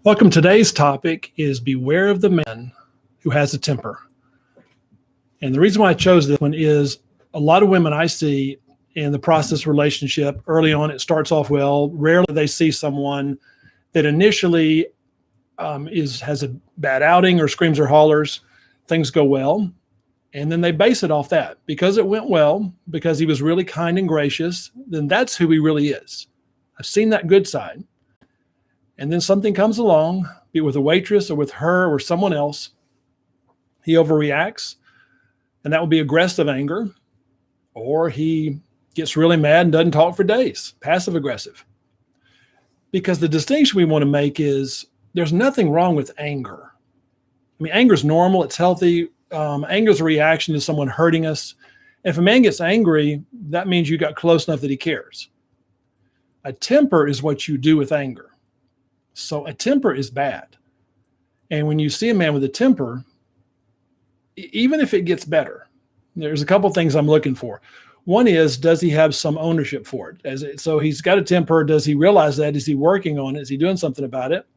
Welcome. Today's topic is beware of the man who has a temper. And the reason why I chose this one is a lot of women I see in the process relationship, early on, it starts off well. Rarely they see someone that initially has a bad outing or screams or hollers. Things go well. And then they base it off that. Because it went well, because he was really kind and gracious, then that's who he really is. I've seen that good side. And then something comes along, be it with a waitress or with her or someone else. He overreacts, and that will be aggressive anger, or he gets really mad and doesn't talk for days, passive aggressive. Because the distinction we want to make is there's nothing wrong with anger. I mean, anger is normal, it's healthy. Anger is a reaction to someone hurting us. If a man gets angry, that means you got close enough that he cares. A temper is what you do with anger. So a temper is bad. And when you see a man with a temper, even if it gets better, there's a couple of things I'm looking for. One is, does he have some ownership for it? So he's got a temper. Does he realize that? Is he working on it? Is he doing something about it?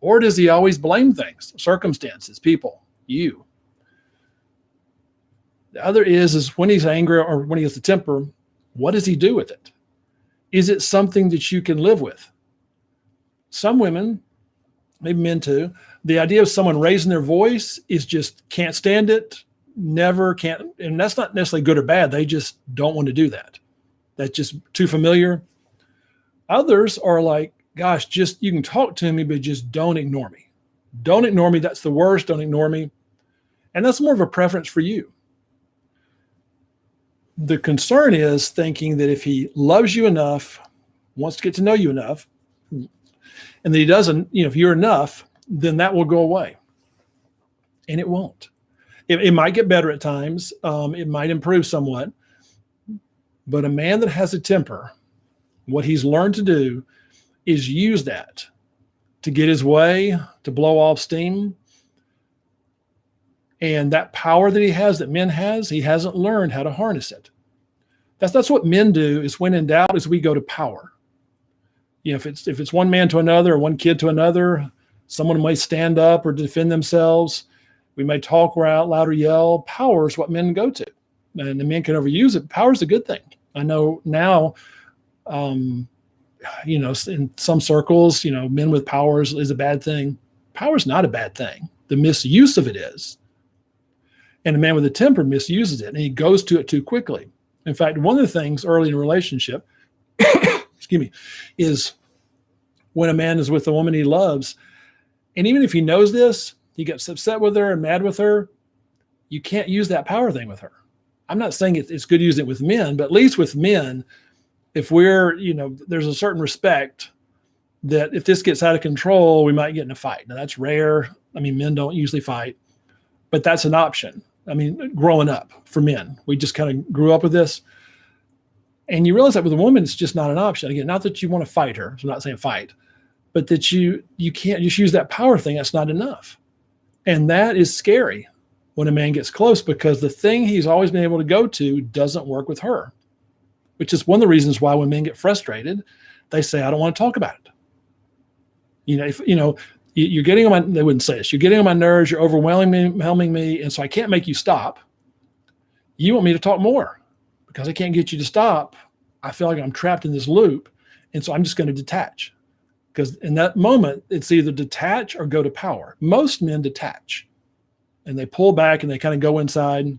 Or does he always blame things, circumstances, people, you? The other is when he's angry or when he has a temper, what does he do with it? Is it something that you can live with? Some women, maybe men too, the idea of someone raising their voice is just can't stand it, never can't. And that's not necessarily good or bad. They just don't want to do that. That's just too familiar. Others are like, gosh, just you can talk to me, but just don't ignore me. Don't ignore me. That's the worst. Don't ignore me. And that's more of a preference for you. The concern is thinking that if he loves you enough, wants to get to know you enough, and that he doesn't, if you're enough, then that will go away. And it won't. It might get better at times. It might improve somewhat. But a man that has a temper, what he's learned to do is use that to get his way, to blow off steam. And that power that he has, that men has, he hasn't learned how to harness it. That's what men do, is when in doubt is we go to power. If it's one man to another or one kid to another, someone may stand up or defend themselves. We may talk loud or yell. Power is what men go to. And the men can overuse it. Power is a good thing. I know now, in some circles, men with power is a bad thing. Power is not a bad thing. The misuse of it is. And a man with a temper misuses it, and he goes to it too quickly. In fact, one of the things early in a relationship, excuse me, is when a man is with a woman he loves, and even if he knows this, he gets upset with her and mad with her, you can't use that power thing with her. I'm not saying it's good to use it with men, but at least with men, if we're, there's a certain respect that if this gets out of control, we might get in a fight. Now, that's rare. I mean, men don't usually fight, but that's an option. I mean, growing up for men, we just kind of grew up with this. And you realize that with a woman, it's just not an option. Again, not that you want to fight her. So I'm not saying fight, but that you can't just use that power thing. That's not enough. And that is scary when a man gets close, because the thing he's always been able to go to doesn't work with her, which is one of the reasons why when men get frustrated, they say, I don't want to talk about it. You're getting on my, they wouldn't say this, you're getting on my nerves, you're overwhelming me, and so I can't make you stop. You want me to talk more. Because I can't get you to stop, I feel like I'm trapped in this loop. And so I'm just going to detach. Because in that moment, it's either detach or go to power. Most men detach. And they pull back and they kind of go inside.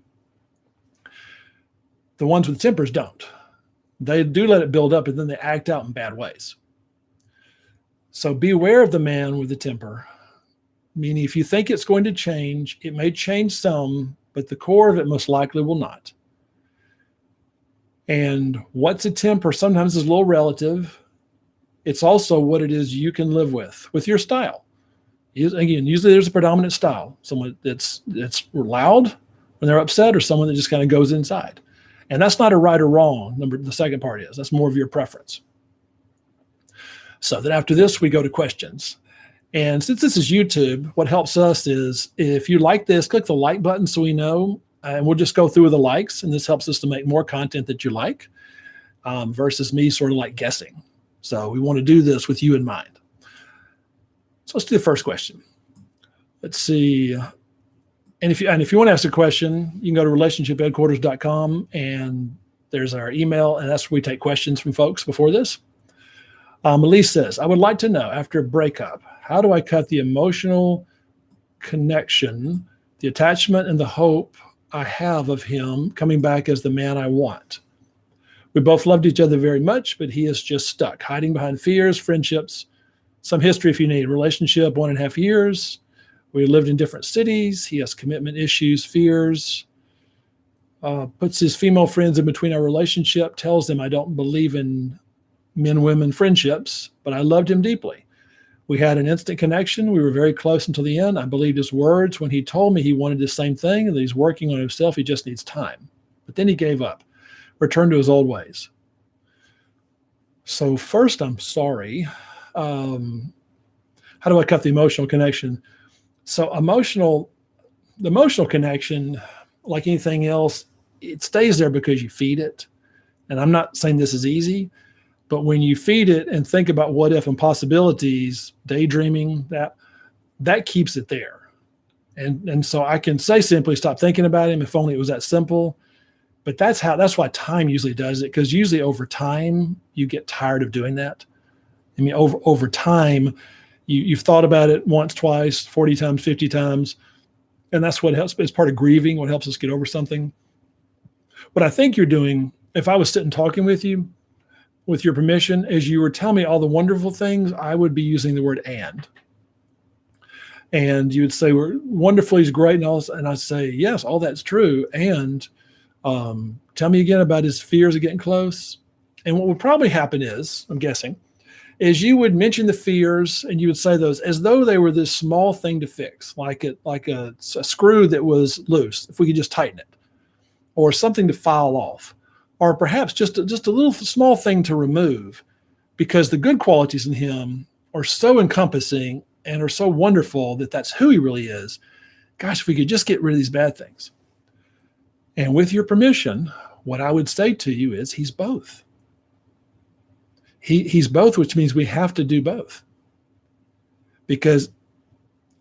The ones with tempers don't. They do let it build up, and then they act out in bad ways. So beware of the man with the temper. Meaning if you think it's going to change, it may change some, but the core of it most likely will not. And what's a temper sometimes is a little relative. It's also what it is you can live with your style. Again, usually there's a predominant style, someone that's loud when they're upset, or someone that just kind of goes inside. And that's not a right or wrong. The second part is, that's more of your preference. So then after this, we go to questions. And since this is YouTube, what helps us is if you like this, click the like button so we know. And we'll just go through the likes, and this helps us to make more content that you like versus me sort of like guessing. So we want to do this with you in mind. So let's do the first question. Let's see. And if you want to ask a question, you can go to relationshipheadquarters.com, and there's our email, and that's where we take questions from folks before this. Elise says, I would like to know, after a breakup, how do I cut the emotional connection, the attachment, and the hope I have of him coming back as the man I want? We both loved each other very much, but he is just stuck, hiding behind fears, friendships, some history if you need. Relationship, 1.5 years. We lived in different cities. He has commitment issues, fears, puts his female friends in between our relationship, tells them I don't believe in men-women friendships, but I loved him deeply. We had an instant connection. We were very close until the end. I believed his words when he told me he wanted the same thing and that he's working on himself. He just needs time. But then he gave up, returned to his old ways. So first, I'm sorry. How do I cut the emotional connection? So the emotional connection, like anything else, it stays there because you feed it. And I'm not saying this is easy, but when you feed it and think about what if and possibilities, daydreaming, that keeps it there. And so I can say simply, stop thinking about him. If only it was that simple. But that's why time usually does it, because usually over time you get tired of doing that. I mean, over time, you've thought about it once, twice, 40 times, 50 times, and that's what helps. It's part of grieving, what helps us get over something. What I think you're doing, if I was sitting talking with you, with your permission, as you were telling me all the wonderful things, I would be using the word and. And you would say, we're wonderful, he's great, and all this, and I'd say, yes, all that's true. And tell me again about his fears of getting close. And what would probably happen is, I'm guessing, is you would mention the fears and you would say those as though they were this small thing to fix, like a screw that was loose, if we could just tighten it, or something to file off, or perhaps just a little small thing to remove, because the good qualities in him are so encompassing and are so wonderful that that's who he really is. Gosh, if we could just get rid of these bad things. And with your permission, what I would say to you is he's both. He's both, which means we have to do both. Because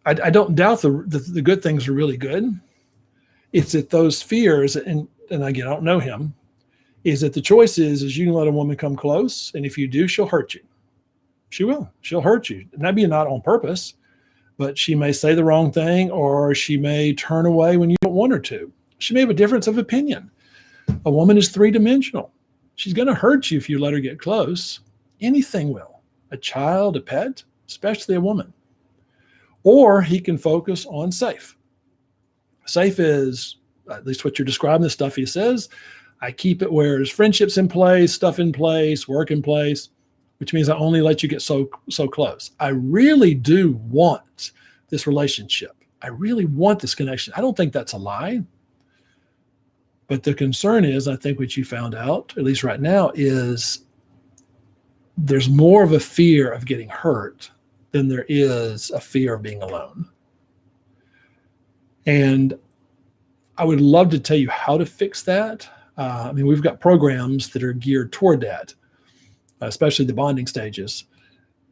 I don't doubt the good things are really good. It's that those fears, and again, I don't know him, is that the choice is you can let a woman come close, and if you do, she'll hurt you. She will. She'll hurt you. Maybe not on purpose, but she may say the wrong thing, or she may turn away when you don't want her to. She may have a difference of opinion. A woman is three-dimensional. She's going to hurt you if you let her get close. Anything will. A child, a pet, especially a woman. Or he can focus on safe. Safe is, at least what you're describing, the stuff he says, I keep it where there's friendships in place, stuff in place, work in place, which means I only let you get so close. I really do want this relationship. I really want this connection. I don't think that's a lie. But the concern is, I think what you found out, at least right now, is there's more of a fear of getting hurt than there is a fear of being alone. And I would love to tell you how to fix that. I mean, we've got programs that are geared toward that, especially the bonding stages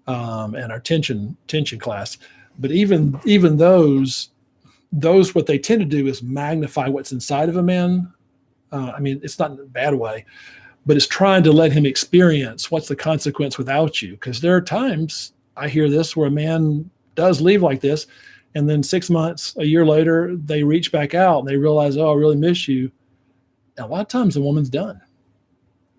and our tension class. But even those, what they tend to do is magnify what's inside of a man. I mean, it's not in a bad way, but it's trying to let him experience what's the consequence without you. Because there are times I hear this where a man does leave like this, and then 6 months, a year later, they reach back out and they realize, oh, I really miss you. And a lot of times the woman's done.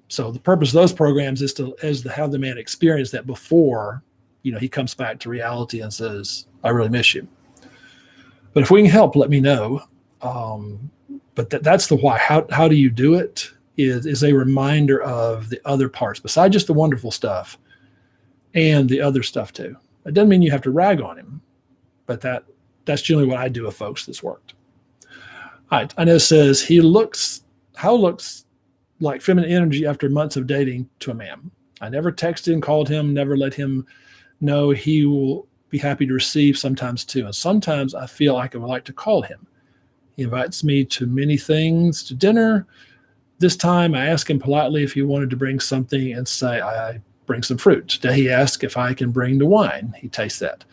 So the purpose of those programs is to have the man experience that before, he comes back to reality and says, I really miss you. But if we can help, let me know. But that's the why. How do you do it is a reminder of the other parts, besides just the wonderful stuff, and the other stuff too. It doesn't mean you have to rag on him, but that's generally what I do with folks that's worked. All right, I know it says how looks like feminine energy after months of dating to a man. I never texted and called him, never let him know he will be happy to receive sometimes too. And sometimes I feel like I would like to call him. He invites me to many things, to dinner. This time I asked him politely if he wanted to bring something and say, I bring some fruit. Today he asked if I can bring the wine. He tastes that.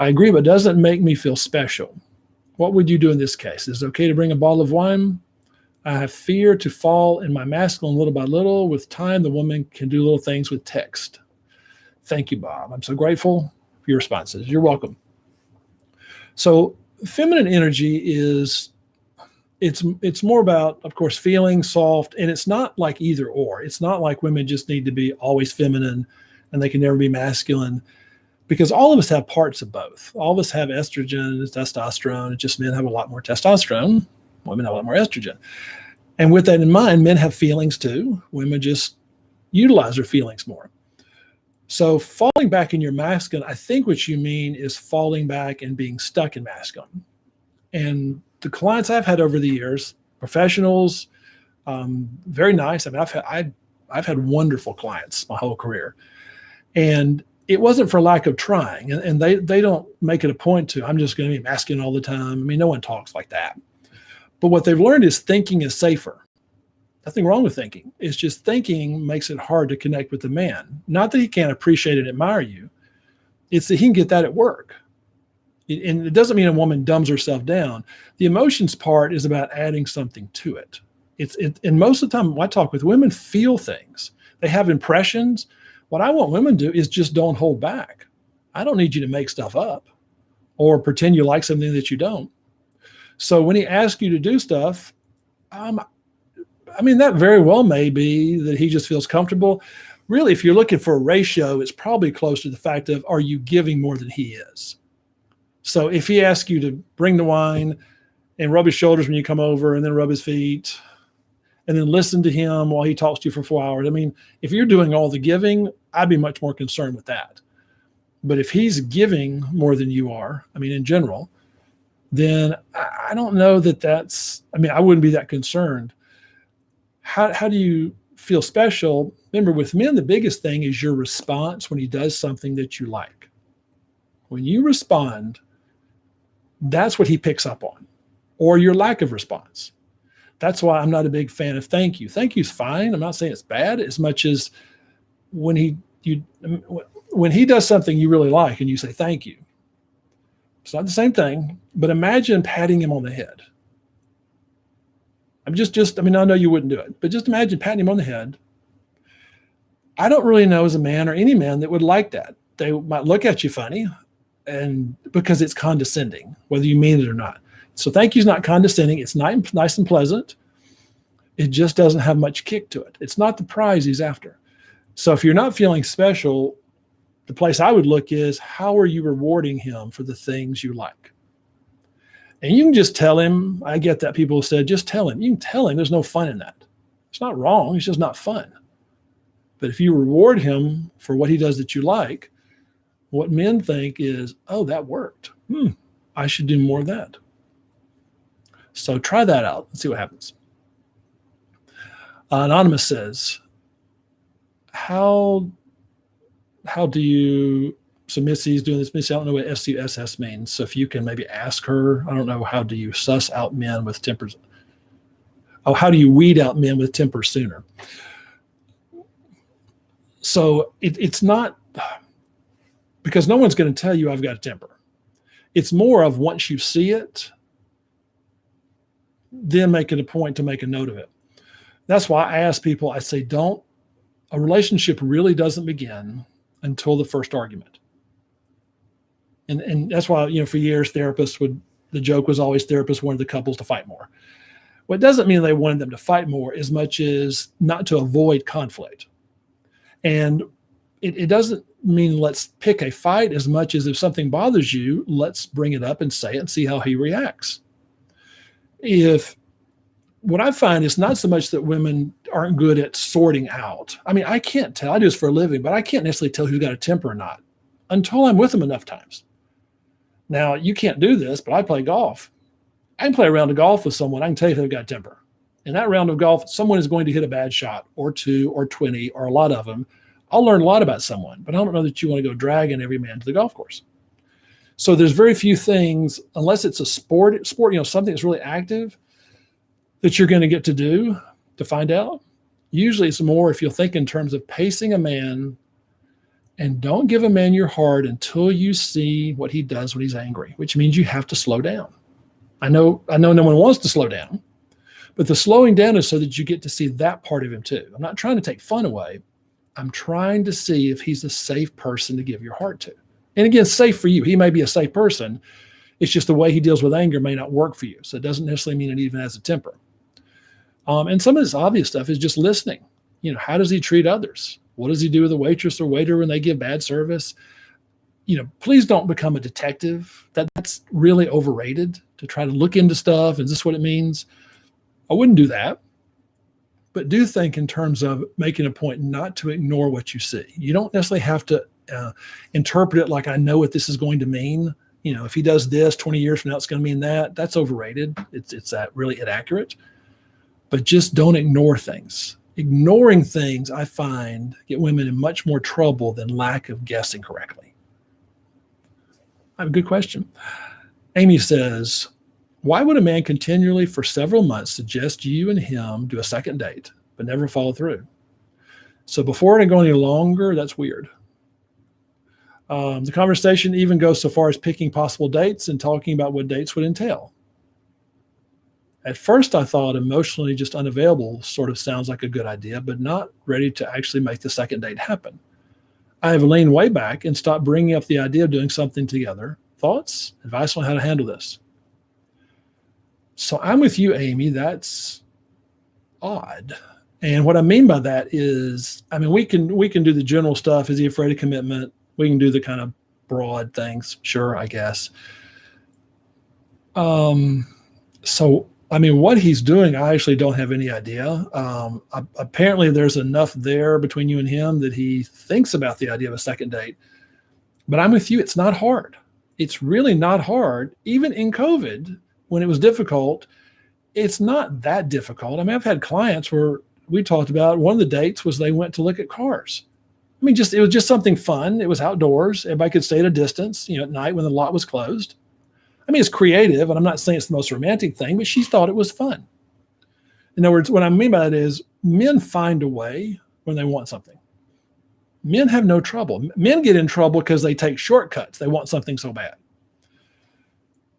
I agree, but it doesn't make me feel special. What would you do in this case? Is it okay to bring a bottle of wine? I have fear to fall in my masculine little by little. With time, the woman can do little things with text. Thank you, Bob. I'm so grateful for your responses. You're welcome. So feminine energy is, it's more about, of course, feeling soft, and it's not like either or. It's not like women just need to be always feminine and they can never be masculine, because all of us have parts of both. All of us have estrogen and testosterone. It's just men have a lot more testosterone. Women have a lot more estrogen. And with that in mind, men have feelings too. Women just utilize their feelings more. So falling back in your masculine, I think what you mean is falling back and being stuck in masculine. And the clients I've had over the years, professionals, very nice. I mean, I've had wonderful clients my whole career. And it wasn't for lack of trying. And they don't make it a point to, I'm just going to be masculine all the time. I mean, no one talks like that. But what they've learned is thinking is safer. Nothing wrong with thinking. It's just thinking makes it hard to connect with the man. Not that he can't appreciate and admire you. It's that he can get that at work. And it doesn't mean a woman dumbs herself down. The emotions part is about adding something to it. And most of the time, when I talk with women, feel things. They have impressions. What I want women to do is just don't hold back. I don't need you to make stuff up or pretend you like something that you don't. So when he asks you to do stuff, I mean, that very well may be that he just feels comfortable. Really, if you're looking for a ratio, it's probably close to the fact of, are you giving more than he is? So if he asks you to bring the wine and rub his shoulders when you come over and then rub his feet and then listen to him while he talks to you for 4 hours, I mean, if you're doing all the giving, I'd be much more concerned with that. But if he's giving more than you are, I mean, in general, then I don't know that that's, I mean, I wouldn't be that concerned. How do you feel special? Remember, with men, the biggest thing is your response when he does something that you like. When you respond, that's what he picks up on, or your lack of response. That's why I'm not a big fan of thank you. Thank you's fine. I'm not saying it's bad, as much as when he does something you really like and you say thank you. It's not the same thing, but imagine patting him on the head. I mean, I know you wouldn't do it, but just imagine patting him on the head. I don't really know as a man or any man that would like that. They might look at you funny, and because it's condescending, whether you mean it or not. So thank you's not condescending. It's nice and pleasant. It just doesn't have much kick to it. It's not the prize he's after. So if you're not feeling special, the place I would look is, how are you rewarding him for the things you like? And you can just tell him. I get that people said, just tell him. You can tell him there's no fun in that. It's not wrong. It's just not fun. But if you reward him for what he does that you like, what men think is, oh, that worked. I should do more of that. So try that out and see what happens. Anonymous says, how do you, so Missy's doing this. Missy, I don't know what SUSS means. So if you can maybe ask her, I don't know, how do you suss out men with tempers? Oh, how do you weed out men with tempers sooner? So it's not, because no one's going to tell you I've got a temper. It's more of, once you see it, then make it a point to make a note of it. That's why I ask people, I say, a relationship really doesn't begin until the first argument. And that's why, for years, the joke was always therapists wanted the couples to fight more. Well, it doesn't mean they wanted them to fight more as much as not to avoid conflict. And it doesn't mean let's pick a fight as much as, if something bothers you, let's bring it up and say it and see how he reacts. What I find is not so much that women aren't good at sorting out. I mean, I can't tell. I do this for a living, but I can't necessarily tell who's got a temper or not until I'm with them enough times. Now, you can't do this, but I play golf. I can play a round of golf with someone. I can tell you if they've got a temper. In that round of golf, someone is going to hit a bad shot, or 2 or 20 or a lot of them. I'll learn a lot about someone, but I don't know that you want to go dragging every man to the golf course. So there's very few things, unless it's a sport, something that's really active, that you're going to get to do to find out. Usually it's more if you'll think in terms of pacing a man And don't give a man your heart until you see what he does when he's angry, which means you have to slow down. I know no one wants to slow down, but the slowing down is so that you get to see that part of him too. I'm not trying to take fun away. I'm trying to see if he's a safe person to give your heart to. And again, safe for you. He may be a safe person. It's just the way he deals with anger may not work for you. So it doesn't necessarily mean it even has a temper. And some of this obvious stuff is just listening. How does he treat others? What does he do with a waitress or waiter when they give bad service? Please don't become a detective. That's really overrated to try to look into stuff. Is this what it means? I wouldn't do that. But do think in terms of making a point not to ignore what you see. You don't necessarily have to interpret it like I know what this is going to mean. If he does this 20 years from now, it's going to mean that. That's overrated. It's that really inaccurate. But just don't ignore things. Ignoring things, I find, get women in much more trouble than lack of guessing correctly. I have a good question. Amy says, why would a man continually for several months suggest you and him do a second date, but never follow through? So before it go any longer, that's weird. The conversation even goes so far as picking possible dates and talking about what dates would entail. At first, I thought emotionally just unavailable sort of sounds like a good idea, but not ready to actually make the second date happen. I have leaned way back and stopped bringing up the idea of doing something together. Thoughts? Advice on how to handle this? So I'm with you, Amy. That's odd. And what I mean by that is, we can do the general stuff. Is he afraid of commitment? We can do the kind of broad things. Sure, I guess. What he's doing, I actually don't have any idea. Apparently there's enough there between you and him that he thinks about the idea of a second date. But I'm with you. It's not hard. It's really not hard. Even in COVID, when it was difficult, it's not that difficult. I've had clients where we talked about one of the dates was they went to look at cars. It was just something fun. It was outdoors. Everybody could stay at a distance, at night when the lot was closed. It's creative, and I'm not saying it's the most romantic thing, but she thought it was fun. In other words, what I mean by that is men find a way when they want something. Men have no trouble. Men get in trouble because they take shortcuts. They want something so bad.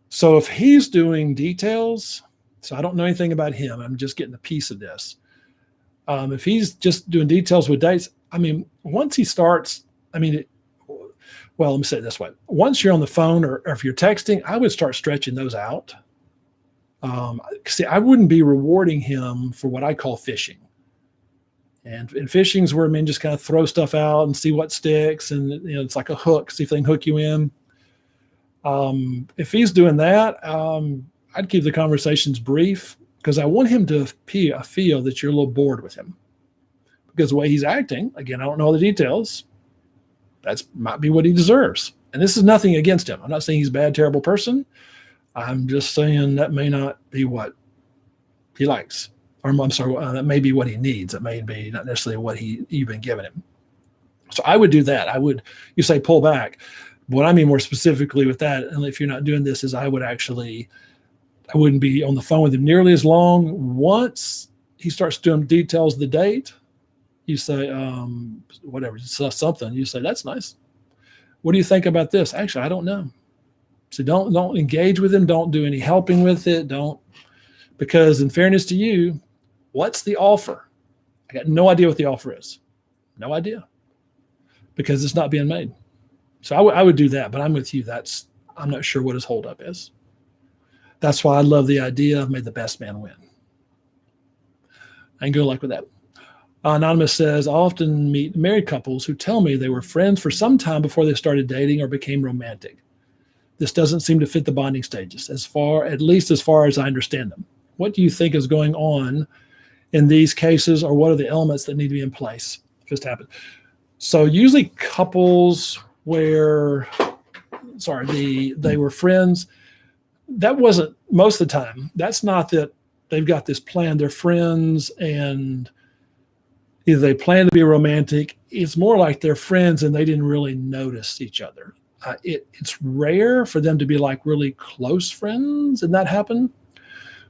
So if he's doing details, so I don't know anything about him. I'm just getting a piece of this. If he's just doing details with dates, once he starts, let me say it this way. Once you're on the phone or if you're texting, I would start stretching those out. I wouldn't be rewarding him for what I call fishing. And fishing is where men just kind of throw stuff out and see what sticks. And, it's like a hook, see if they can hook you in. If he's doing that, I'd keep the conversations brief because I want him to feel that you're a little bored with him. Because the way he's acting, again, I don't know all the details. That might be what he deserves. And this is nothing against him. I'm not saying he's a bad, terrible person. I'm just saying that may not be what he likes. Or I'm sorry, that may be what he needs. It may be not necessarily what you've been giving him. So I would do that. You say pull back. What I mean more specifically with that, and if you're not doing this, is I wouldn't be on the phone with him nearly as long. Once he starts doing details of the date, you say, whatever, something. You say, that's nice. What do you think about this? Actually, I don't know. So don't engage with him. Don't do any helping with it. Because in fairness to you, what's the offer? I got no idea what the offer is. No idea. Because it's not being made. So I would do that, but I'm with you. I'm not sure what his holdup is. That's why I love the idea of may the best man win. I can go like with that. Anonymous says, I often meet married couples who tell me they were friends for some time before they started dating or became romantic. This doesn't seem to fit the bonding stages, at least as far as I understand them. What do you think is going on in these cases, or what are the elements that need to be in place if this happens? So usually couples where, they were friends, that wasn't most of the time. That's not that they've got this plan. They're friends and either they plan to be romantic. It's more like they're friends and they didn't really notice each other. It's rare for them to be like really close friends and that happen.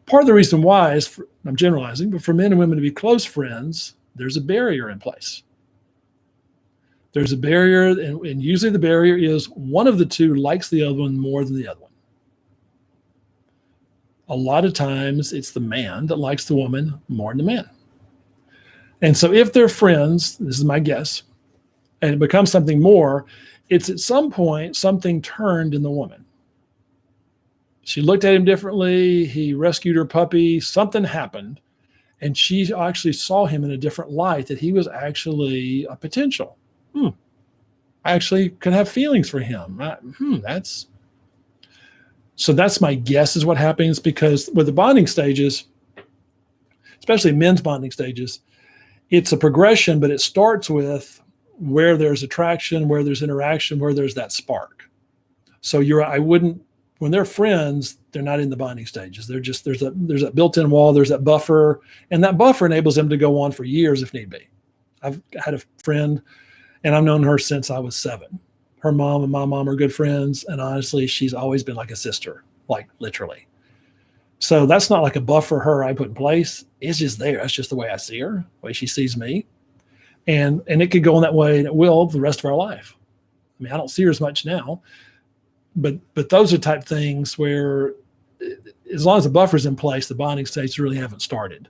Part of the reason why is, I'm generalizing, but for men and women to be close friends, there's a barrier in place. There's a barrier, and usually the barrier is one of the two likes the other one more than the other one. A lot of times it's the man that likes the woman more than the man. And so if they're friends, this is my guess, and it becomes something more, it's at some point something turned in the woman. She looked at him differently. He rescued her puppy. Something happened. And she actually saw him in a different light, that he was actually a potential. I actually could have feelings for him. So that's my guess is what happens, because with the bonding stages, especially men's bonding stages, it's a progression, but it starts with where there's attraction, where there's interaction, where there's that spark. So when they're friends, they're not in the bonding stages. They're just, there's that built-in wall, there's that buffer, and that buffer enables them to go on for years if need be. I've had a friend, and I've known her since I was 7. Her mom and my mom are good friends, and honestly, she's always been like a sister, like literally. So that's not like a buffer I put in place. It's just there. That's just the way I see her, the way she sees me. And it could go in that way, and it will the rest of our life. I mean, I don't see her as much now, but those are type things where as long as the buffer's in place, the bonding states really haven't started.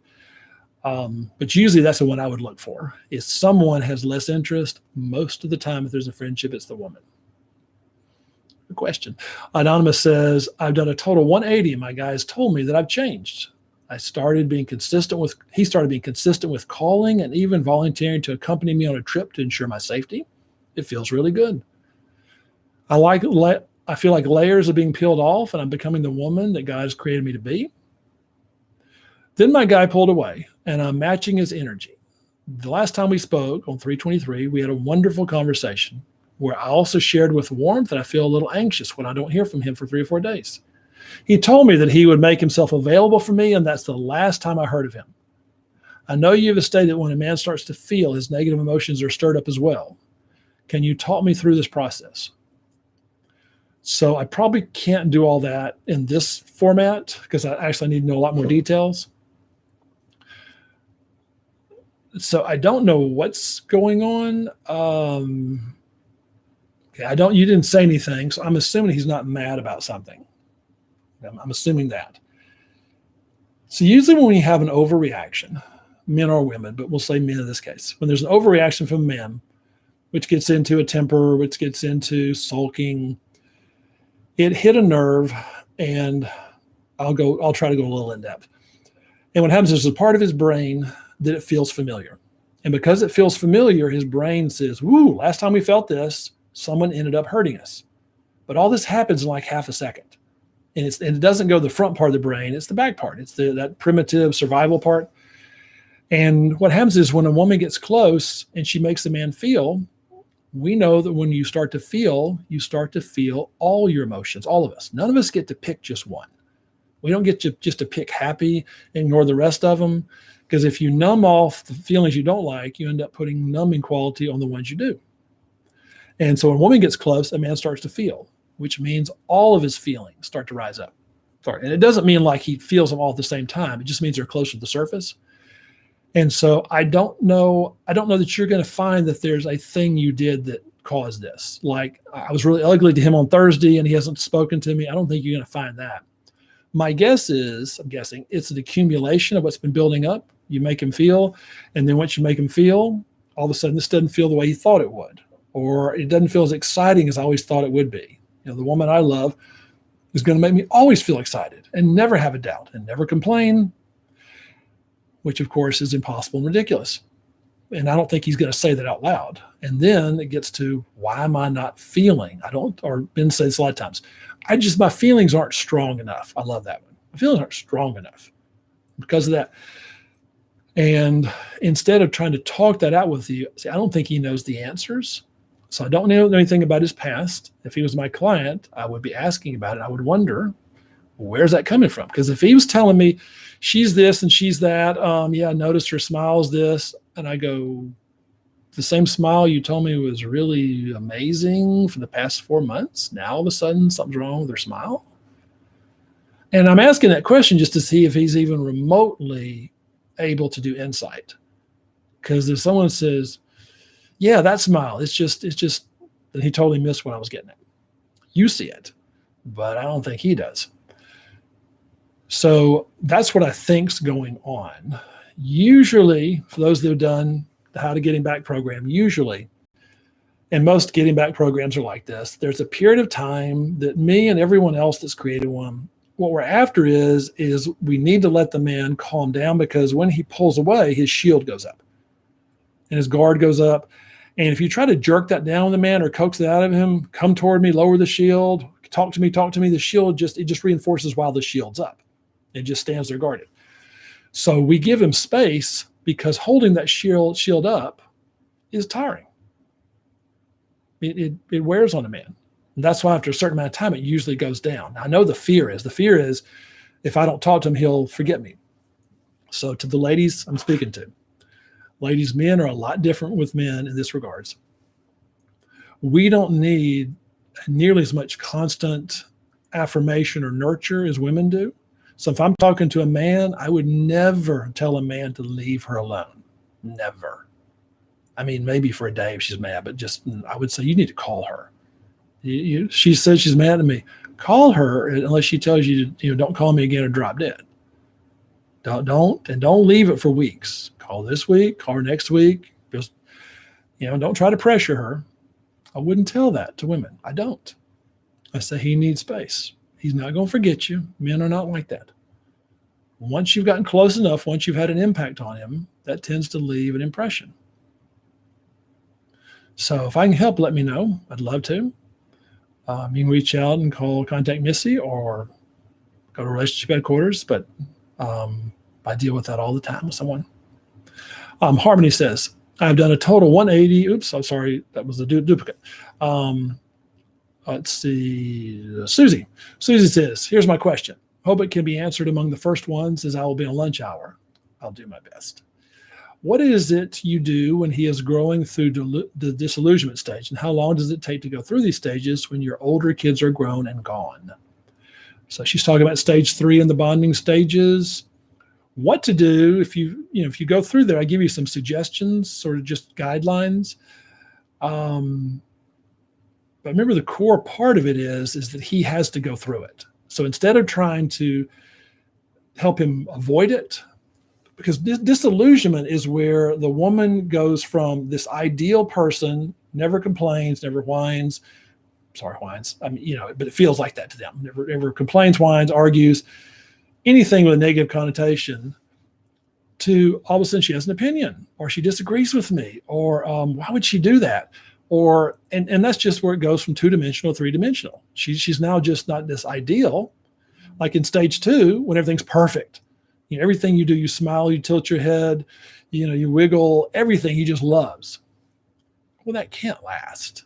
But usually that's the one I would look for. If someone has less interest, most of the time, if there's a friendship, it's the woman. Good question. Anonymous says, I've done a total 180 and my guys told me that I've changed. He started being consistent with calling and even volunteering to accompany me on a trip to ensure my safety. It feels really good. I feel like layers are being peeled off and I'm becoming the woman that God has created me to be. Then my guy pulled away and I'm matching his energy. The last time we spoke on 323, we had a wonderful conversation where I also shared with warmth that I feel a little anxious when I don't hear from him for 3 or 4 days. He told me that he would make himself available for me, and that's the last time I heard of him. I know you have stated that when a man starts to feel, his negative emotions are stirred up as well. Can you talk me through this process? So I probably can't do all that in this format because I actually need to know a lot more details. So I don't know what's going on. You didn't say anything, so I'm assuming he's not mad about something. I'm assuming that. So usually when we have an overreaction, men or women, but we'll say men in this case, when there's an overreaction from men, which gets into a temper, which gets into sulking, it hit a nerve, and I'll try to go a little in depth. And what happens is there's a part of his brain that it feels familiar. And because it feels familiar, his brain says, woo, last time we felt this, someone ended up hurting us. But all this happens in like half a second. And it doesn't go to the front part of the brain. It's the back part. It's that primitive survival part. And what happens is when a woman gets close and she makes the man feel, we know that when you start to feel all your emotions, all of us. None of us get to pick just one. We don't get just to pick happy, ignore the rest of them. Because if you numb off the feelings you don't like, you end up putting numbing quality on the ones you do. And so when a woman gets close, a man starts to feel, which means all of his feelings start to rise up. And it doesn't mean like he feels them all at the same time. It just means they're close to the surface. And so I don't know that you're going to find that there's a thing you did that caused this. Like I was really ugly to him on Thursday and he hasn't spoken to me. I don't think you're going to find that. My guess is, I'm guessing, it's an accumulation of what's been building up. You make him feel, and then once you make him feel, all of a sudden this doesn't feel the way he thought it would, or it doesn't feel as exciting as I always thought it would be. The woman I love is going to make me always feel excited and never have a doubt and never complain, which of course is impossible and ridiculous. And I don't think he's going to say that out loud. And then it gets to, why am I not feeling? Or Ben says this a lot of times, my feelings aren't strong enough. I love that one. My feelings aren't strong enough because of that. And instead of trying to talk that out with you, I don't think he knows the answers. So I don't know anything about his past. If he was my client, I would be asking about it. I would wonder, where's that coming from? Because if he was telling me she's this and she's that, I noticed her smile's this. And I go, the same smile you told me was really amazing for the past 4 months. Now all of a sudden something's wrong with her smile. And I'm asking that question just to see if he's even remotely able to do insight. Because if someone says, Yeah, that smile. It's just that he totally missed what I was getting at. You see it, but I don't think he does. So that's what I think's going on. Usually, for those that have done the How to Getting Back program, usually, and most getting back programs are like this, there's a period of time that me and everyone else that's created one, what we're after is we need to let the man calm down, because when he pulls away, his shield goes up and his guard goes up. And if you try to jerk that down with the man or coax it out of him, come toward me, lower the shield, talk to me, the shield just reinforces while the shield's up. It just stands there guarded. So we give him space, because holding that shield up is tiring. It wears on a man. And that's why after a certain amount of time, it usually goes down. Now, I know the fear is if I don't talk to him, he'll forget me. So to the ladies I'm speaking to, ladies, men are a lot different with men in this regards. We don't need nearly as much constant affirmation or nurture as women do. So if I'm talking to a man, I would never tell a man to leave her alone. Never. I mean, maybe for a day if she's mad, but I would say you need to call her. She says she's mad at me. Call her unless she tells you, don't call me again or drop dead. Don't leave it for weeks. Call this week, call her next week. Just, don't try to pressure her. I wouldn't tell that to women. I don't. I say he needs space. He's not going to forget you. Men are not like that. Once you've gotten close enough, once you've had an impact on him, that tends to leave an impression. So if I can help, let me know. I'd love to. You can reach out and contact Missy or go to relationship headquarters, but I deal with that all the time with someone. Harmony says, I've done a total 180. Oops, I'm sorry. That was a duplicate. Let's see. Susie says, here's my question. Hope it can be answered among the first ones, as I will be on lunch hour. I'll do my best. What is it you do when he is growing through the disillusionment stage? And how long does it take to go through these stages when your older kids are grown and gone? So she's talking about stage 3 in the bonding stages. What to do if you go through there. I give you some suggestions, sort of just guidelines. But remember, the core part of it is that he has to go through it. So instead of trying to help him avoid it, because disillusionment is where the woman goes from this ideal person, never complains, never whines. I mean, but it feels like that to them. Never complains, whines, argues, anything with a negative connotation, to all of a sudden she has an opinion, or she disagrees with me, or why would she do that? Or and that's just where it goes from 2-dimensional to 3-dimensional. She's now just not this ideal, like in stage 2 when everything's perfect. Everything you do, you smile, you tilt your head, you wiggle, everything he just loves. Well, that can't last.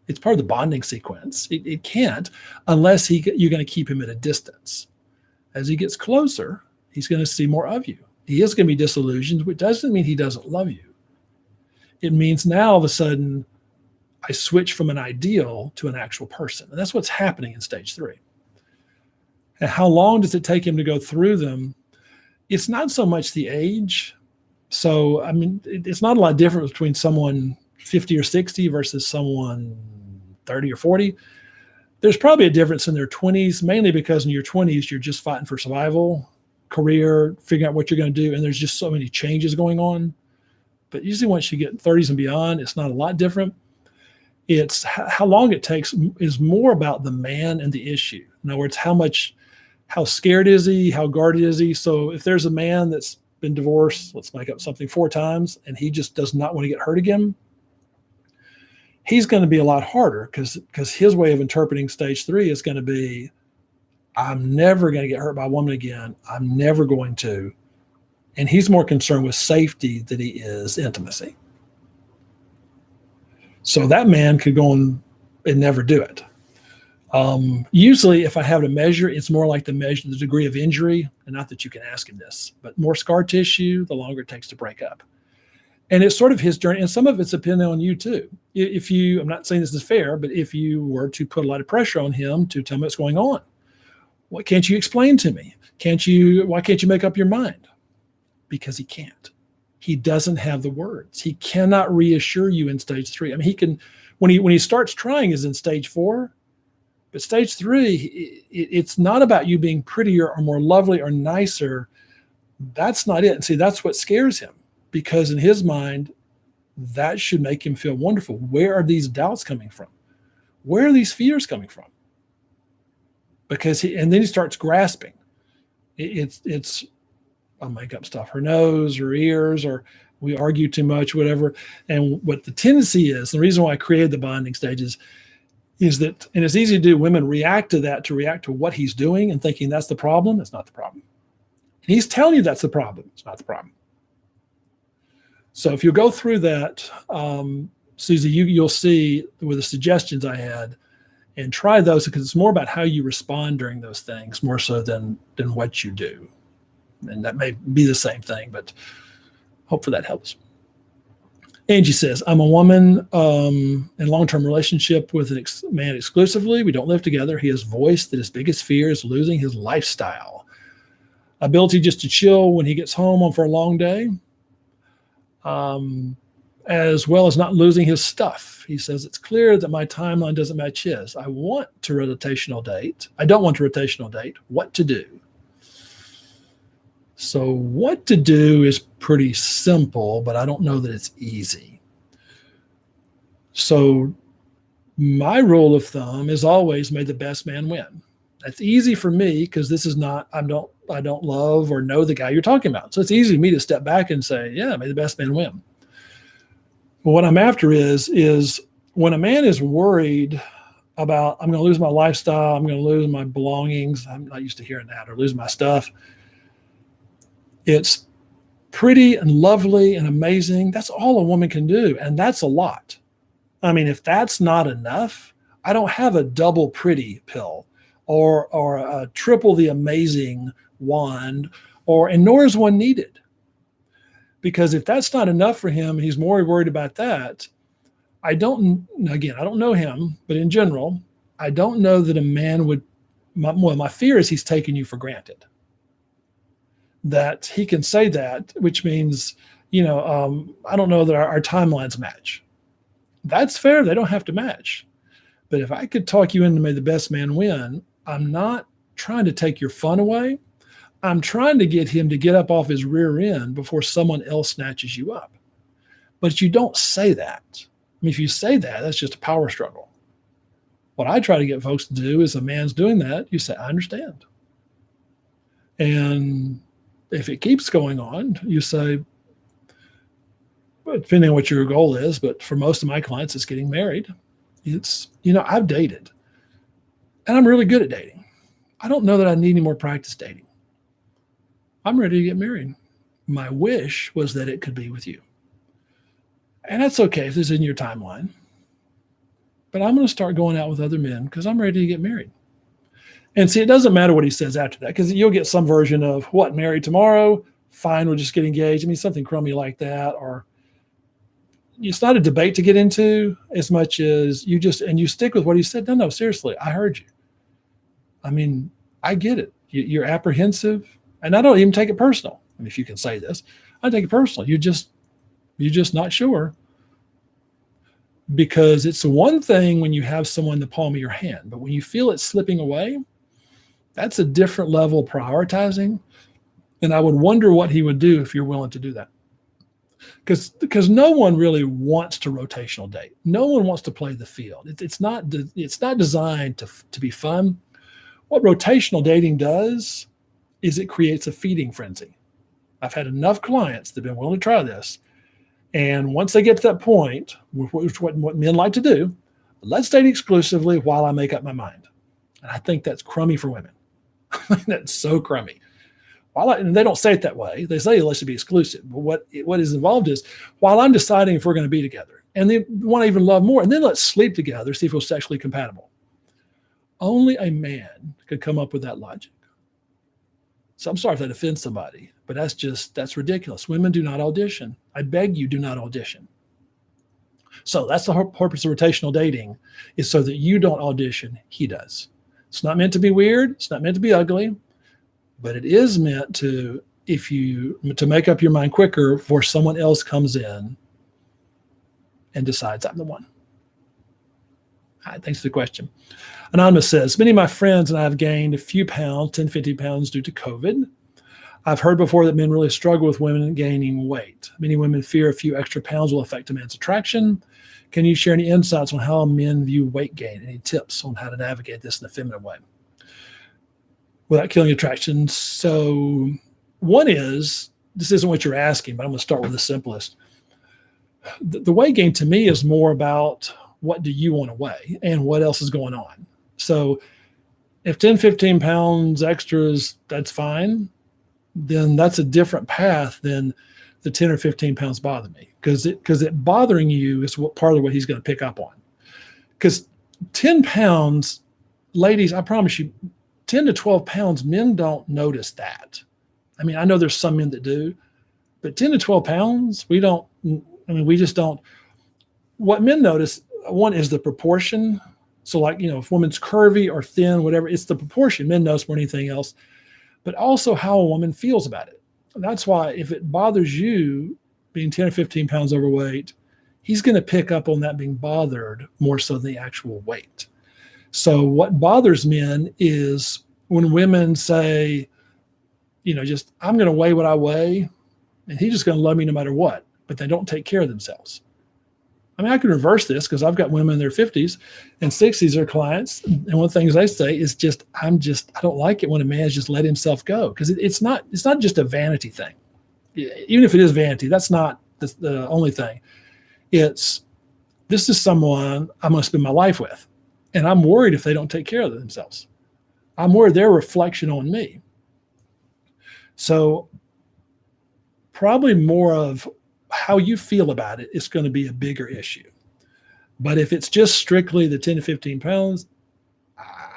It's part of the bonding sequence. It can't unless you're going to keep him at a distance. As he gets closer, he's going to see more of you. He is going to be disillusioned, which doesn't mean he doesn't love you. It means now all of a sudden I switch from an ideal to an actual person. And that's what's happening in stage 3. And how long does it take him to go through them? It's not so much the age. So, I mean, it's not a lot different between someone 50 or 60 versus someone 30 or 40. There's probably a difference in their 20s, mainly because in your 20s, you're just fighting for survival, career, figuring out what you're going to do. And there's just so many changes going on. But usually once you get 30s and beyond, it's not a lot different. It's how long it takes is more about the man and the issue. In other words, how scared is he? How guarded is he? So if there's a man that's been divorced, let's make up something, 4 times, and he just does not want to get hurt again, he's going to be a lot harder because his way of interpreting stage 3 is going to be, I'm never going to get hurt by a woman again. I'm never going to. And he's more concerned with safety than he is intimacy. So that man could go on and never do it. Usually, if I have to measure, it's more like the degree of injury, and not that you can ask him this, but more scar tissue, the longer it takes to break up. And it's sort of his journey, and some of it's depending on you too. I'm not saying this is fair, but if you were to put a lot of pressure on him to tell me what's going on, what can't you explain to me? Why can't you make up your mind? Because he can't. He doesn't have the words. He cannot reassure you in stage 3. I mean, he can, when he starts trying is in stage 4, but stage 3, it's not about you being prettier or more lovely or nicer. That's not it. And see, that's what scares him, because in his mind, that should make him feel wonderful. Where are these doubts coming from? Where are these fears coming from? Because and then he starts grasping. It's I'll make up stuff, her nose, her ears, or we argue too much, whatever. And what the tendency is, the reason why I created the bonding stages is that, and it's easy to do, women react to that, to react to what he's doing and thinking that's the problem. It's not the problem. And he's telling you that's the problem. It's not the problem. So if you go through that, Susie, you'll see with the suggestions I had, and try those, because it's more about how you respond during those things, more so than what you do. And that may be the same thing, but hopefully that helps. Angie says, I'm a woman in a long-term relationship with a man exclusively. We don't live together. He has voiced that his biggest fear is losing his lifestyle. Ability just to chill when he gets home for a long day, as well as not losing his stuff. He says, it's clear that my timeline doesn't match his. I want to rotational date. I don't want to rotational date. What to do? So what to do is pretty simple, but I don't know that it's easy. So my rule of thumb is always may the best man win. That's easy for me because this is not, I don't love or know the guy you're talking about. So it's easy for me to step back and say, yeah, may the best man win. But what I'm after is when a man is worried about, I'm going to lose my lifestyle, I'm going to lose my belongings, I'm not used to hearing that, or lose my stuff. It's pretty and lovely and amazing. That's all a woman can do. And that's a lot. I mean, if that's not enough, I don't have a double pretty pill or a triple the amazing wand, and nor is one needed. Because if that's not enough for him, he's more worried about that. I don't know him, but in general, I don't know that a man would, my fear is he's taking you for granted. That he can say that, which means, I don't know that our timelines match. That's fair. They don't have to match. But if I could talk you into may the best man win, I'm not trying to take your fun away. I'm trying to get him to get up off his rear end before someone else snatches you up. But you don't say that. I mean, if you say that, that's just a power struggle. What I try to get folks to do is, a man's doing that, you say, I understand. And if it keeps going on, you say, well, depending on what your goal is, but for most of my clients, it's getting married. It's, I've dated and I'm really good at dating. I don't know that I need any more practice dating. I'm ready to get married. My wish was that it could be with you. And that's okay if this isn't your timeline. But I'm going to start going out with other men because I'm ready to get married. And see, it doesn't matter what he says after that, because you'll get some version of, what, married tomorrow? Fine, we'll just get engaged. I mean, something crummy like that. Or it's not a debate to get into as much as you stick with what he said. No, seriously, I heard you. I mean, I get it. You're apprehensive. And I don't even take it personal. I mean, if you can say this, I take it personal. You're just not sure. Because it's one thing when you have someone in the palm of your hand, but when you feel it slipping away, that's a different level of prioritizing. And I would wonder what he would do if you're willing to do that. Because no one really wants to rotational date. No one wants to play the field. It's not designed to be fun. What rotational dating does is it creates a feeding frenzy. I've had enough clients that have been willing to try this. And once they get to that point, which what men like to do, let's date exclusively while I make up my mind. And I think that's crummy for women. That's so crummy. And they don't say it that way. They say let's be exclusive. But what is involved is, while I'm deciding if we're going to be together, and they want to even love more, and then let's sleep together, see if we're sexually compatible. Only a man could come up with that logic. So I'm sorry if that offends somebody, but that's ridiculous. Women do not audition. I beg you, do not audition. So that's the whole purpose of rotational dating, is so that you don't audition, he does. It's not meant to be weird. It's not meant to be ugly, but it is meant to to make up your mind quicker before someone else comes in and decides I'm the one. All right, thanks for the question. Anonymous says, many of my friends and I have gained a few pounds, 10, 15 pounds due to COVID. I've heard before that men really struggle with women gaining weight. Many women fear a few extra pounds will affect a man's attraction. Can you share any insights on how men view weight gain? Any tips on how to navigate this in a feminine way without killing attraction? So one is, this isn't what you're asking, but I'm going to start with the simplest. The weight gain to me is more about what do you want to weigh and what else is going on. So if 10, 15 pounds extras, that's fine, then that's a different path than the 10 or 15 pounds bother me, because it bothering you is what part of what he's going to pick up on. Because 10 pounds, ladies, I promise you, 10 to 12 pounds, men don't notice that. I mean, I know there's some men that do, but 10 to 12 pounds, we just don't. What men notice, one is the proportion. So like, if a woman's curvy or thin, whatever, it's the proportion men notice more than anything else, but also how a woman feels about it. And that's why if it bothers you being 10 or 15 pounds overweight, he's going to pick up on that being bothered more so than the actual weight. So what bothers men is when women say, just, I'm going to weigh what I weigh, and he's just going to love me no matter what, but they don't take care of themselves. I mean, I can reverse this because I've got women in their 50s and 60s are clients. And one of the things they say is I don't like it when a man's just let himself go, because it's not just a vanity thing. Even if it is vanity, that's not the only thing. This is someone I'm going to spend my life with. And I'm worried if they don't take care of themselves. I'm worried their reflection on me. So probably more of how you feel about it is going to be a bigger issue. But if it's just strictly the 10 to 15 pounds,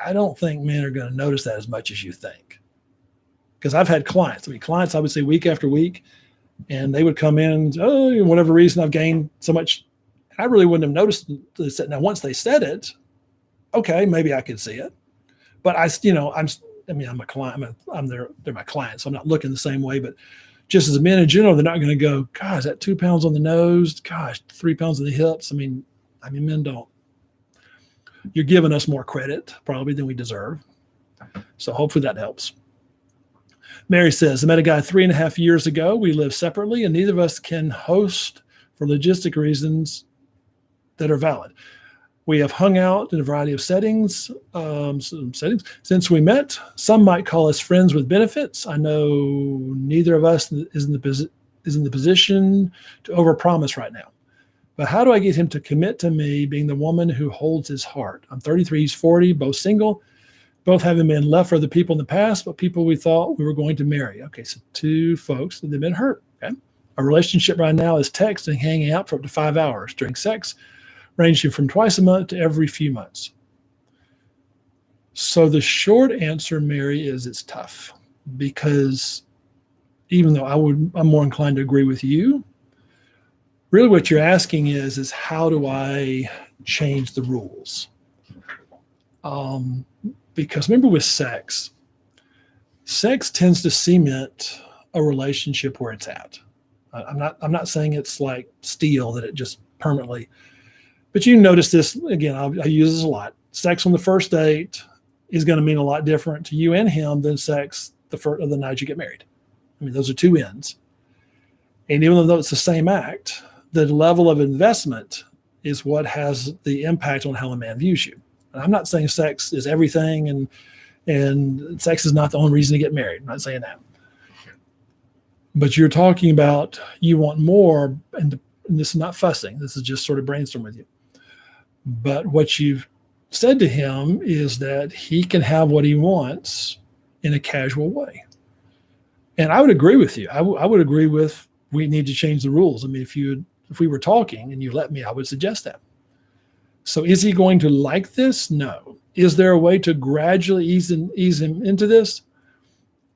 I don't think men are going to notice that as much as you think. Because I've had clients, I would say week after week, and they would come in and, whatever reason I've gained so much. I really wouldn't have noticed this. Now, once they said it, okay, maybe I could see it. But I'm a client. They're my client, so I'm not looking the same way. But just as men in general, they're not going to go, gosh, that 2 pounds on the nose, gosh, 3 pounds on the hips. I mean, men don't. You're giving us more credit probably than we deserve. So hopefully that helps. Mary says, I met a guy 3.5 years ago. We live separately, and neither of us can host for logistic reasons that are valid. We have hung out in a variety of settings since we met. Some might call us friends with benefits. I know neither of us is in the position to overpromise right now. But how do I get him to commit to me being the woman who holds his heart? I'm 33, he's 40, both single, both having been left for other people in the past, but people we thought we were going to marry. Okay, so two folks that have been hurt. Okay, our relationship right now is texting, hanging out for up to 5 hours during sex, ranging from twice a month to every few months. So the short answer, Mary, is it's tough, because even though I'm more inclined to agree with you, really what you're asking is how do I change the rules? Because remember with sex tends to cement a relationship where it's at. I'm not saying it's like steel that it just permanently. But you notice this, again, I use this a lot. Sex on the first date is going to mean a lot different to you and him than sex the night you get married. I mean, those are two ends. And even though it's the same act, the level of investment is what has the impact on how a man views you. And I'm not saying sex is everything and sex is not the only reason to get married. I'm not saying that. But you're talking about you want more, and this is not fussing. This is just sort of brainstorming with you. But what you've said to him is that he can have what he wants in a casual way. And I would agree with you. I would agree with we need to change the rules. I mean, if we were talking and you let me, I would suggest that. So is he going to like this? No. Is there a way to gradually ease him into this?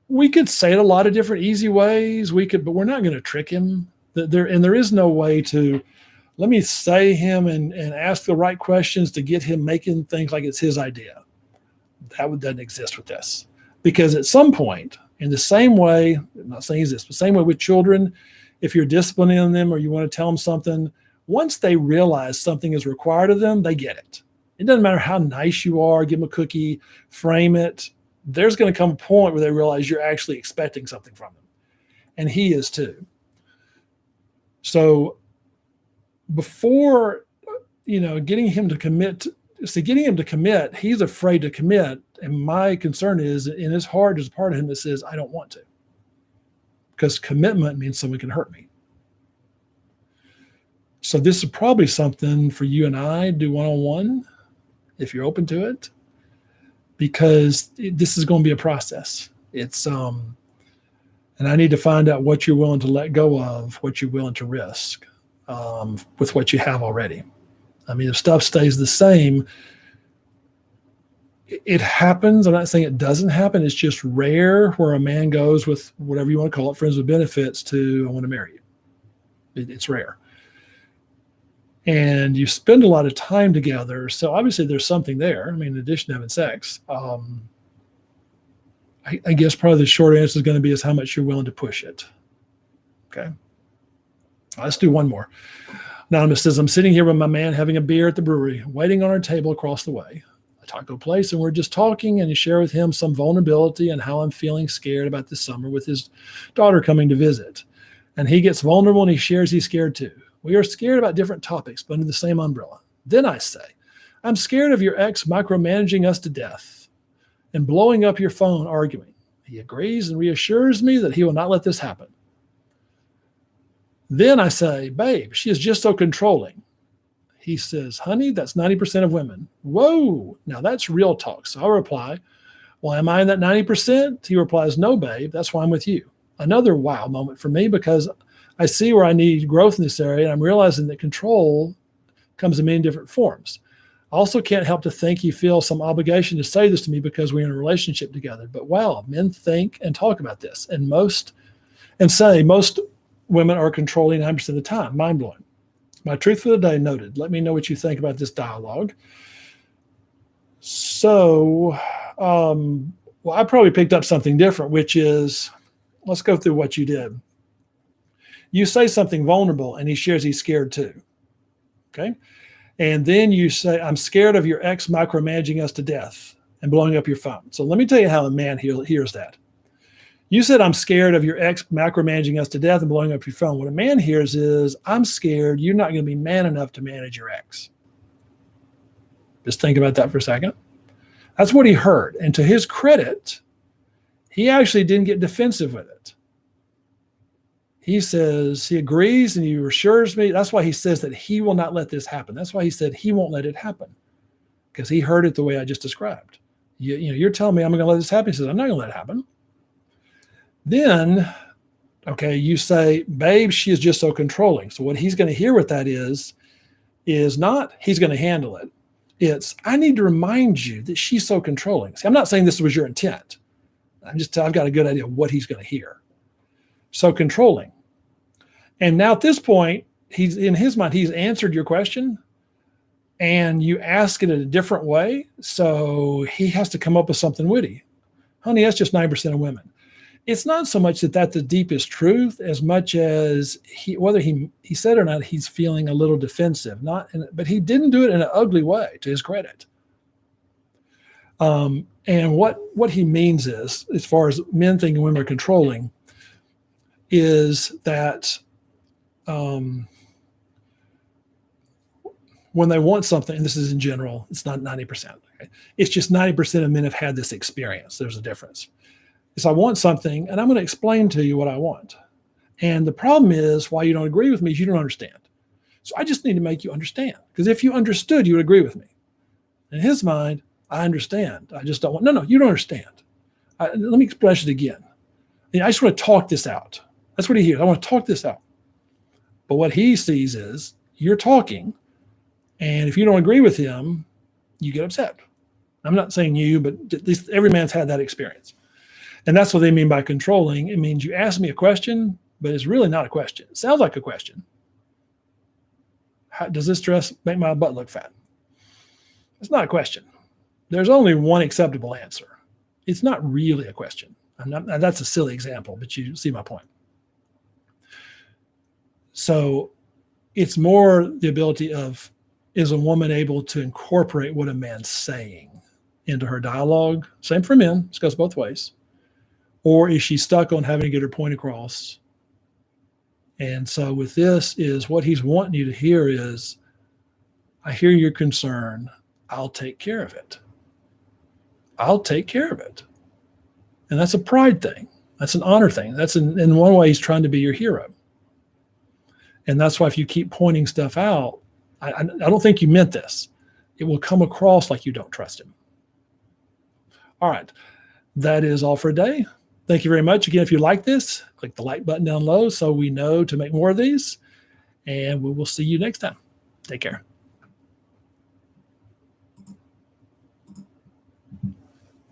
We could say it a lot of different easy ways. But we're not going to trick him. There is no way to, let me say him and ask the right questions to get him making things like it's his idea. That doesn't exist with this. Because at some point, In the same way, I'm not saying this, but the same way with children, if you're disciplining them or you want to tell them something, once they realize something is required of them, they get it. It doesn't matter how nice you are, give them a cookie, frame it. There's going to come a point where they realize you're actually expecting something from them. And he is too. So before, getting him to commit, he's afraid to commit. And my concern is in his heart, there's a part of him that says, I don't want to. Because commitment means someone can hurt me. So this is probably something for you and I do one-on-one, if you're open to it, because this is going to be a process. It's, and I need to find out what you're willing to let go of, what you're willing to risk with what you have already. I mean, if stuff stays the same, it happens. I'm not saying it doesn't happen. It's just rare where a man goes with whatever you want to call it, friends with benefits, to I want to marry you. It's rare. And you spend a lot of time together. So obviously there's something there. I mean, in addition to having sex, I guess probably the short answer is going to be is how much you're willing to push it. Okay. Let's do one more. Anonymous says, I'm sitting here with my man having a beer at the brewery, waiting on our table across the way, a taco place, and we're just talking, and I share with him some vulnerability and how I'm feeling scared about this summer with his daughter coming to visit. And he gets vulnerable and he shares he's scared too. We are scared about different topics, but under the same umbrella. Then I say, I'm scared of your ex micromanaging us to death and blowing up your phone arguing. He agrees and reassures me that he will not let this happen. Then I say, babe, she is just so controlling. He says, honey, that's 90% of women. Whoa, now that's real talk. So I reply, well, am I in that 90%? He replies, no, babe, that's why I'm with you. Another wow moment for me because I see where I need growth in this area, and I'm realizing that control comes in many different forms. I also can't help to think he feels some obligation to say this to me because we're in a relationship together. But wow, men think and talk about this, and say most women are controlling 90% of the time. Mind blowing. My truth for the day noted. Let me know what you think about this dialogue. So, I probably picked up something different, which is, let's go through what you did. You say something vulnerable and he shares he's scared too. Okay. And then you say, I'm scared of your ex micromanaging us to death and blowing up your phone. So let me tell you how a man hears that. You said, I'm scared of your ex micromanaging us to death and blowing up your phone. What a man hears is, I'm scared you're not going to be man enough to manage your ex. Just think about that for a second. That's what he heard. And to his credit, he actually didn't get defensive with it. He says he agrees and he assures me. That's why he says that he will not let this happen. That's why he said he won't let it happen, because he heard it the way I just described. You're telling me I'm going to let this happen. He says, I'm not going to let it happen. Then, okay, you say, babe, she is just so controlling. So what he's going to hear with that is not he's going to handle it. It's, I need to remind you that she's so controlling. See, I'm not saying this was your intent. I've got a good idea of what he's going to hear. So controlling. And now at this point, he's in his mind, he's answered your question and you ask it in a different way. So he has to come up with something witty. Honey, that's just 9% of women. It's not so much that that's the deepest truth as much as whether he said or not, he's feeling a little defensive, but he didn't do it in an ugly way, to his credit. And what he means is, as far as men thinking women are controlling, is that when they want something, and this is in general, it's not 90%. Okay? It's just 90% of men have had this experience. There's a difference. Is I want something, and I'm going to explain to you what I want. And the problem is, why you don't agree with me is you don't understand. So I just need to make you understand. Because if you understood, you would agree with me. In his mind, I understand. I just don't want, no, you don't understand. Let me explain it again. I just want to talk this out. That's what he hears. I want to talk this out. But what he sees is you're talking, and if you don't agree with him, you get upset. I'm not saying you, but at least every man's had that experience. And that's what they mean by controlling. It means you ask me a question, but it's really not a question. It sounds like a question. Does this dress make my butt look fat? It's not a question. There's only one acceptable answer. It's not really a question. That's a silly example, but you see my point. So it's more the ability of, is a woman able to incorporate what a man's saying into her dialogue? Same for men. This goes both ways. Or is she stuck on having to get her point across? And so with this is what he's wanting you to hear is, I hear your concern. I'll take care of it. I'll take care of it. And that's a pride thing. That's an honor thing. That's in one way, he's trying to be your hero. And that's why if you keep pointing stuff out, I don't think you meant this. It will come across like you don't trust him. All right. That is all for today. Thank you very much. Again, if you like this, click the like button down low so we know to make more of these. And we will see you next time. Take care.